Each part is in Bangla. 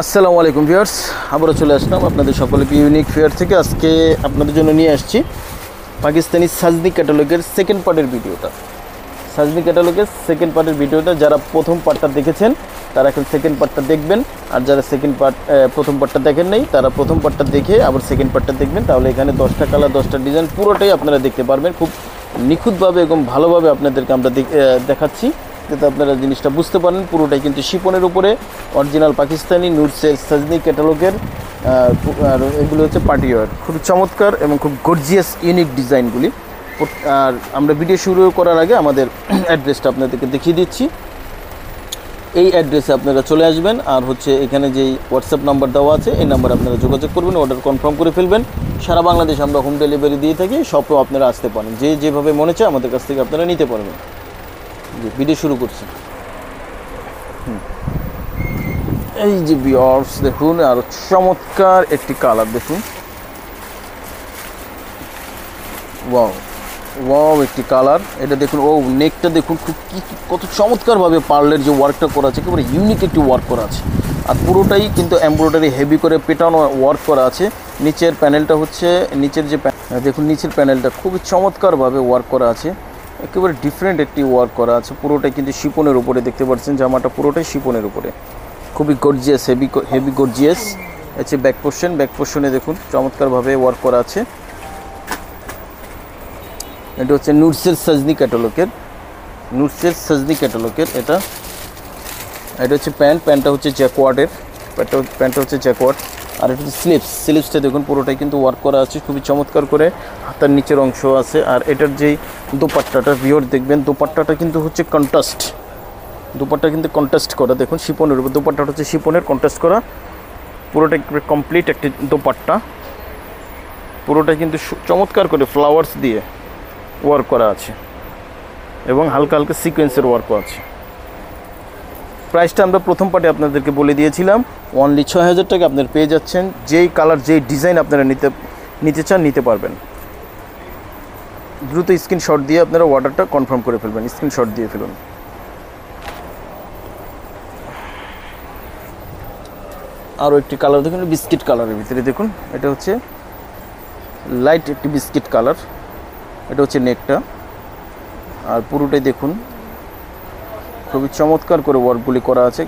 আসসালামু আলাইকুম ভিউয়ার্স, আবারও চলে আসলাম আপনাদের সকলকে ইউনিক ফেয়ার থেকে। আজকে আপনাদের জন্য নিয়ে আসছি পাকিস্তানি সাজনি ক্যাটালগের সেকেন্ড পার্টের ভিডিওটা। সাজনি ক্যাটালগের সেকেন্ড পার্টের ভিডিওটা যারা প্রথম পার্টটা দেখেছেন তারা এখন সেকেন্ড পার্টটা দেখবেন, আর যারা প্রথম পার্টটা দেখেন নাই তারা প্রথম পার্টটা দেখে আবার সেকেন্ড পার্টটা দেখবেন। তাহলে এখানে 10টা কালার 10টা ডিজাইন পুরোটাই আপনারা দেখতে পারবেন। খুব নিখুঁতভাবে এবং ভালোভাবে আপনাদেরকে আমরা দেখাচ্ছি, যাতে আপনারা জিনিসটা বুঝতে পারেন। পুরোটাই কিন্তু শিপনের উপরে অরিজিনাল পাকিস্তানি নুটসের সাজনি ক্যাটালগের, আর এগুলো হচ্ছে পার্টিওয়ার, খুব চমৎকার এবং খুব গর্জিয়াস ইউনিক ডিজাইনগুলি। আর আমরা ভিডিও শুরু করার আগে আমাদের অ্যাড্রেসটা আপনাদেরকে দেখিয়ে দিচ্ছি। এই অ্যাড্রেসে আপনারা চলে আসবেন, আর হচ্ছে এখানে যেই হোয়াটসঅ্যাপ নাম্বার দেওয়া আছে এই নাম্বারে আপনারা যোগাযোগ করবেন, অর্ডার কনফার্ম করে ফেলবেন। সারা বাংলাদেশ আমরা হোম ডেলিভারি দিয়ে থাকি, শপেও আপনারা আসতে পারেন, যেভাবে মনে চায় আমাদের কাছ থেকে আপনারা নিতে পারবেন। ভিডিও শুরু করছি। এই যে ভিউয়ার্স দেখুন, আর চমৎকার একটি কালার দেখুন, ওয়াও একটি কালার। এটা দেখুন, নেকটা দেখুন কত চমৎকারভাবে পার্লের যে ওয়ার্কটা করা আছে, একেবারে ইউনিক একটি ওয়ার্ক করা আছে। আর পুরোটাই কিন্তু এমব্রয়ডারি হেভি করে পেটানো ওয়ার্ক করা আছে। নিচের প্যানেলটা হচ্ছে দেখুন, নিচের প্যানেলটা খুবই চমৎকারভাবে ওয়ার্ক করা আছে, একেবারে ডিফারেন্ট একটি ওয়ার্ক করা আছে। পুরোটাই কিন্তু শিপনের উপরে দেখতে পাচ্ছেন, জামাটা পুরোটাই শিপনের উপরে, খুবই গর্জিয়াস, হেভি গর্জিয়াস। হচ্ছে ব্যাক পোর্শনে দেখুন চমৎকারভাবে ওয়ার্ক করা আছে। এটা হচ্ছে নুটসের সাজনি ক্যাটালগের এটা হচ্ছে প্যান্টটা হচ্ছে জ্যাকওয়ার্ডের, প্যান্টটা হচ্ছে জ্যাকওয়ার্ড। আর এটা হচ্ছে স্লিপসটা দেখুন পুরোটাই কিন্তু ওয়ার্ক করা আছে খুবই চমৎকার করে, হাতার নিচের অংশ আছে। আর এটার যেই দোপাট্টাটা ভিউয়ার দেখবেন, দোপাট্টাটা কিন্তু হচ্ছে কন্ট্রাস্ট করা। দেখুন শিপনের উপর দোপাট্টাটা হচ্ছে শিপনের কন্ট্রাস্ট করা, পুরোটাই কমপ্লিট একটি দোপাট্টা। পুরোটাই কিন্তু চমৎকার করে ফ্লাওয়ার্স দিয়ে ওয়ার্ক করা আছে এবং হালকা হালকা সিকোয়েন্সের ওয়ার্কও আছে। প্রাইসটা আমরা প্রথম পার্টে আপনাদেরকে বলে দিয়েছিলাম, অনলি 6000 টাকা আপনারা পেয়ে যাচ্ছেন। যেই কালার যেই ডিজাইন আপনারা নিতে চান নিতে পারবেন। দ্রুত স্ক্রিনশট দিয়ে আপনারা অর্ডারটা কনফার্ম করে ফেলবেন, স্ক্রিনশট দিয়ে ফেলুন। আরও একটি কালার দেখুন, বিস্কিট কালারের ভিতরে দেখুন, এটা হচ্ছে লাইট একটি বিস্কিট কালার। এটা হচ্ছে নেকটা, আর পুরোটাই দেখুন খুবই চমৎকার করে ওয়ার্কগুলি করা আছে।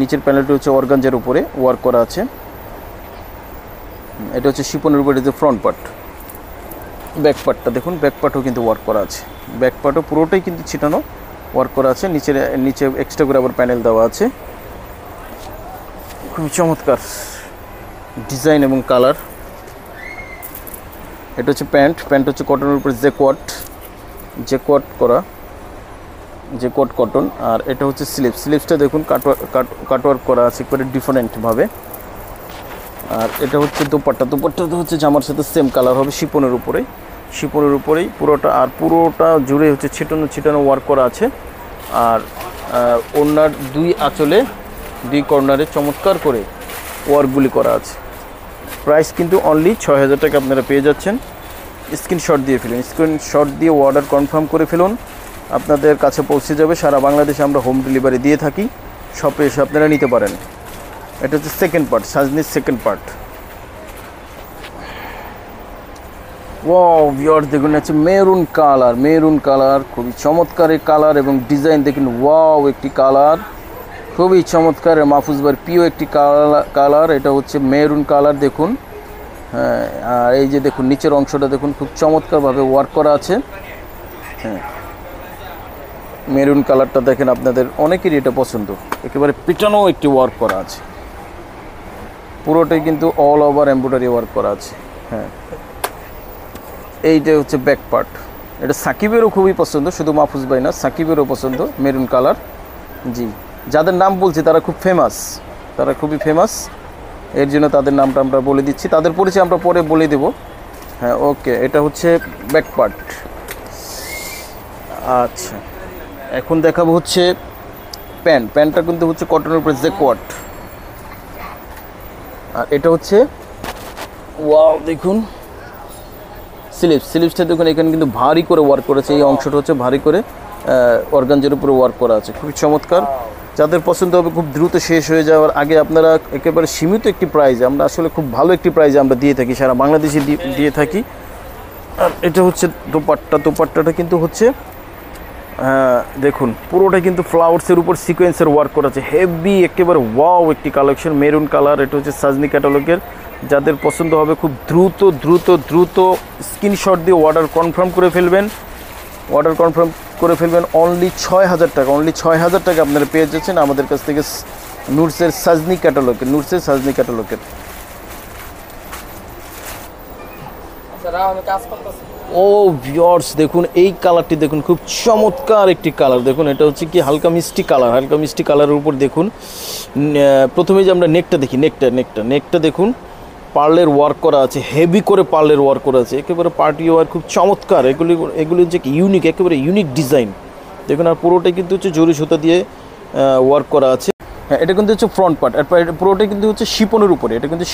নিচের প্যানেলটি হচ্ছে অর্গানজার উপরে ওয়ার্ক করা আছে। এটা হচ্ছে শিপনের উপরে যে ফ্রন্ট পার্ট। ব্যাক পার্টটা দেখুন, ব্যাক পার্টও কিন্তু ওয়ার্ক করা আছে, ব্যাক পার্টও পুরোটাই কিন্তু ছিটানো ওয়ার্ক করা আছে। নিচে এক্সট্রা করে আবার প্যানেল দেওয়া আছে, খুবই চমৎকার ডিজাইন এবং কালার। এটা হচ্ছে প্যান্ট হচ্ছে কটনের উপরে জ্যাকওয়ার্ড কটন। আর এটা হচ্ছে স্লিপসটা দেখুন কাটওয়ার্ক করা আছে একবারে ডিফারেন্টভাবে। আর এটা হচ্ছে দোপাট্টা হচ্ছে জামার সাথে সেম কালার হবে, শিপনের উপরেই পুরোটা। আর পুরোটা জুড়ে হচ্ছে ছিটানো ওয়ার্ক করা আছে। আর ওনার দুই কর্নারে চমৎকার করে ওয়ার্কগুলি করা আছে। প্রাইস কিন্তু অনলি 6000 টাকা আপনারা পেয়ে যাচ্ছেন। স্ক্রিনশট দিয়ে অর্ডার কনফার্ম করে ফেলুন, আপনাদের কাছে পৌঁছে যাবে। সারা বাংলাদেশে আমরা হোম ডেলিভারি দিয়ে থাকি, শপে এসে আপনারা নিতে পারেন। এটা হচ্ছে সেকেন্ড পার্ট, সাজনির সেকেন্ড পার্ট। ভিউয়ার্স দেখুন, আছে মেরুন কালার, খুবই চমৎকার এই কালার এবং ডিজাইন দেখুন। একটি কালার খুবই চমৎকার, মাহফুজ ভাইয়ের প্রিয় একটি কালার। এটা হচ্ছে মেরুন কালার দেখুন। হ্যাঁ, আর এই যে দেখুন নিচের অংশটা দেখুন খুব চমৎকারভাবে ওয়ার্ক করা আছে। হ্যাঁ, মেরুন কালারটা দেখেন, আপনাদের অনেকেরই এটা পছন্দ, একেবারে পিটানো একটি ওয়ার্ক করা আছে। পুরোটাই কিন্তু অল ওভার এমব্রয়ডারি ওয়ার্ক করা আছে। হ্যাঁ, এইটা হচ্ছে ব্যাক পার্ট। এটা সাকিবেরও খুবই পছন্দ, শুধু মাহফুজ ভাই না, সাকিবেরও পছন্দ মেরুন কালার। জি, যাদের নাম বলছি তারা খুবই ফেমাস, এর জন্য তাদের নামটা আমরা বলে দিচ্ছি, তাদের পরিচয় আমরা পরে বলে দেব। হ্যাঁ, ওকে, এটা হচ্ছে ব্যাক পার্ট। আচ্ছা, এখন দেখাবো হচ্ছে প্যান্টটা কিন্তু হচ্ছে কটনের উপরে জ্যাকওয়ার্ড। আর এটা হচ্ছে দেখুন স্লিপসটা দেখুন, এখানে কিন্তু ভারী করে ওয়ার্ক করেছে। এই অংশটা হচ্ছে ভারী করে অর্গানজার উপরে ওয়ার্ক করা আছে, খুবই চমৎকার। যাদের পছন্দ হবে খুব দ্রুত শেষ হয়ে যাওয়ার আগে আপনারা একেবারে সীমিত একটি প্রাইজে, আমরা আসলে খুব ভালো একটি প্রাইজে আমরা দিয়ে থাকি, সারা বাংলাদেশে দিয়ে থাকি। আর এটা হচ্ছে দোপাট্টাটা কিন্তু হচ্ছে দেখুন পুরোটা কিন্তু ফ্লাওয়ার্সের উপর সিকোয়েন্সের ওয়ার্ক করা আছে, হেভি একেবারে ওয়াও একটি কালেকশন, মেরুন কালার। এটা হচ্ছে সাজনি ক্যাটালগের, যাদের পছন্দ হবে খুব দ্রুত স্ক্রিনশট দিয়ে অর্ডার কনফার্ম করে ফেলবেন। অনলি 6,000 টাকা, অনলি 6,000 টাকা আপনারা পেয়ে যাচ্ছেন আমাদের কাছ থেকে নুটসের সাজনি ক্যাটালগের। ও ভিউয়ার্স দেখুন এই কালারটি দেখুন, খুব চমৎকার একটি কালার। দেখুন এটা হচ্ছে কি হালকা মিষ্টি কালারের উপর দেখুন। প্রথমে যে আমরা নেকটা দেখি, নেকটা দেখুন পার্লের ওয়ার্ক করা আছে, হেভি করে পার্লের ওয়ার্ক করা আছে, একেবারে পার্টি ওয়ার, খুব চমৎকার। এগুলি যে ইউনিক, একেবারে ইউনিক ডিজাইন দেখুন। আর পুরোটাই কিন্তু হচ্ছে জরি সুতা দিয়ে ওয়ার্ক করা আছে। হ্যাঁ, এটা কিন্তু হচ্ছে ফ্রন্ট পার্ট, আর পুরোটাই কিন্তু হচ্ছে শিপনের উপরে, এটা কিন্তু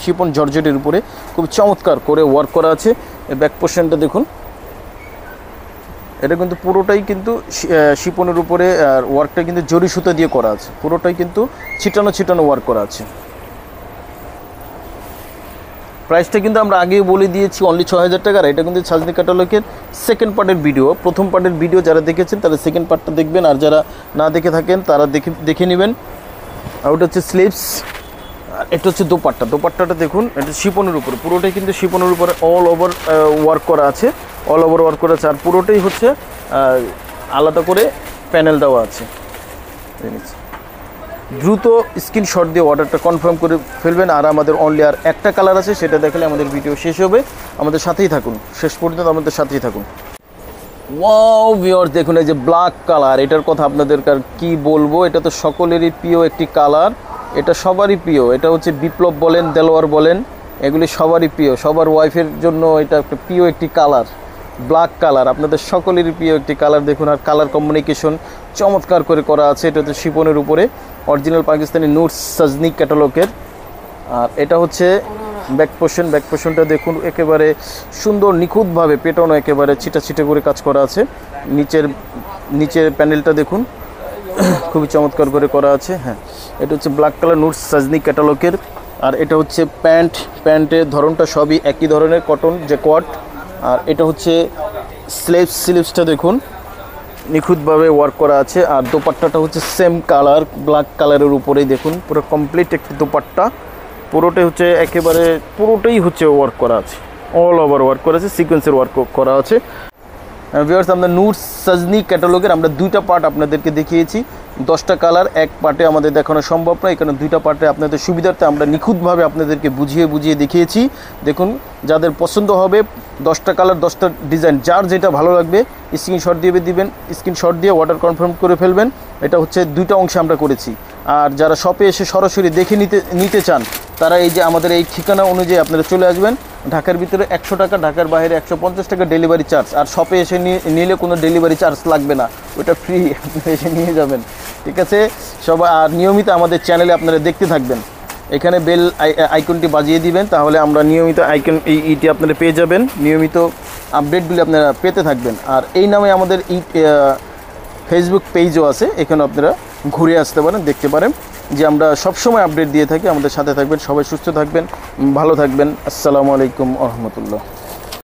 শিপন জর্জেটের উপরে খুব চমৎকার করে ওয়ার্ক করা আছে। ব্যাক পোর্শনটা দেখুন, এটা কিন্তু পুরোটাই কিন্তু শিপনের উপরে, আর ওয়ার্কটা কিন্তু জরি সুতা দিয়ে করা আছে, পুরোটাই কিন্তু ছিটানো ওয়ার্ক করা আছে। প্রাইসটা কিন্তু আমরা আগেই বলে দিয়েছি অনলি 6,000 টাকা। এটা কিন্তু সাজনি ক্যাটালগের সেকেন্ড পার্টের ভিডিও। প্রথম পার্টের ভিডিও যারা দেখেছেন তারা সেকেন্ড পার্টটা দেখবেন, আর যারা না দেখে থাকেন তারা দেখে নেবেন। আর ওটা হচ্ছে স্লিভস, আর এটা হচ্ছে দোপাট্টাটা দেখুন, এটা শিপনের উপরে, পুরোটাই কিন্তু শিপনের উপরে অল ওভার ওয়ার্ক করা আছে, আর পুরোটাই হচ্ছে আলাদা করে প্যানেল দেওয়া আছে। দ্রুত স্ক্রিনশট দিয়ে অর্ডারটা কনফার্ম করে ফেলবেন। আর আমাদের অনলি আর একটা কালার আছে, সেটা দেখালে আমাদের ভিডিও শেষ হবে। আমাদের সাথেই থাকুন, শেষ পর্যন্ত আমাদের সাথেই থাকুন। ওয়াও ভিউয়ার্স দেখুন এই যে ব্ল্যাক কালার, এটার কথা আপনাদের কি বলবো, এটা তো সকলেরই প্রিয় একটি কালার, এটা সবারই প্রিয়। এটা হচ্ছে বিপ্লব বলেন, দেলোয়ার বলেন, এগুলি সবারই প্রিয়, সবার ওয়াইফের জন্য এটা একটা প্রিয় একটি কালার, ব্ল্যাক কালার, আপনাদের সকলেরই প্রিয় একটি কালার। দেখুন আর কালার কম্বিনেশন চমৎকার করে করা আছে। এটা হচ্ছে শিপনের উপরে অরিজিনাল পাকিস্তানি নুটস সাজনি ক্যাটালগের। আর এটা হচ্ছে ব্যাক পোর্শনটা দেখুন, একেবারে সুন্দর নিখুঁতভাবে পেটানো, একেবারে ছিটা করে কাজ করা আছে। নিচের প্যানেলটা দেখুন খুবই চমৎকার করে করা আছে। হ্যাঁ, এটা হচ্ছে ব্ল্যাক কালার নুটস সাজনি ক্যাটালগের। আর এটা হচ্ছে প্যান্টের ধরনটা সবই একই ধরনের, কটন জ্যাকওয়ার্ড। আর এটা হচ্ছে স্লিভসটা দেখুন নিখুঁতভাবে ওয়ার্ক করা আছে। আর দোপাট্টাটা হচ্ছে সেম কালার, ব্ল্যাক কালারের উপরেই দেখুন, পুরো কমপ্লিট একটি দোপাট্টা, পুরোটাই হচ্ছে ওয়ার্ক করা আছে, অল ওভার ওয়ার্ক করা আছে, সিকোয়েন্সের ওয়ার্ক করা আছে। ভিউয়ার্স আমরা নুটস সাজনি ক্যাটালগের আমরা দুইটা পার্ট আপনাদেরকে দেখিয়েছি, 10টা কালার এক পার্টে আমাদের দেখানো সম্ভব নয়, এখানে দুইটা পার্টে আপনাদের সুবিধার্থে আমরা নিখুঁতভাবে আপনাদেরকে বুঝিয়ে দেখিয়েছি। দেখুন যাদের পছন্দ হবে 10টা কালার 10টা ডিজাইন, যার যেটা ভালো লাগবে স্ক্রিনশট দিয়ে অর্ডার কনফার্ম করে ফেলবেন। এটা হচ্ছে দুইটা অংশে আমরা করেছি। আর যারা শপে এসে সরাসরি দেখে নিতে চান তারা এই যে আমাদের এই ঠিকানা অনুযায়ী আপনারা চলে আসবেন। ঢাকার ভিতরে 100 টাকা, ঢাকার বাইরে 150 টাকা ডেলিভারি চার্জ। আর শপে এসে নিলে কোনো ডেলিভারি চার্জ লাগবে না, ওটা ফ্রি, আপনারা এসে নিয়ে যাবেন। ঠিক আছে সবাই, আর নিয়মিত আমাদের চ্যানেলে আপনারা দেখতে থাকবেন, এখানে বেল আইকনটি বাজিয়ে দিবেন, তাহলে আমরা নিয়মিত এইটি আপনারা পেয়ে যাবেন, নিয়মিত আপডেটগুলি আপনারা পেতে থাকবেন। আর এই নামে আমাদের ফেসবুক পেজও আছে, এখানে আপনারা ঘুরে আসতে পারেন, দেখতে পারেন যে আমরা সবসময় আপডেট দিয়ে থাকি। আমাদের সাথে থাকবেন, সবাই সুস্থ থাকবেন, ভালো থাকবেন। আসসালামু আলাইকুম ওয়া রাহমাতুল্লাহ।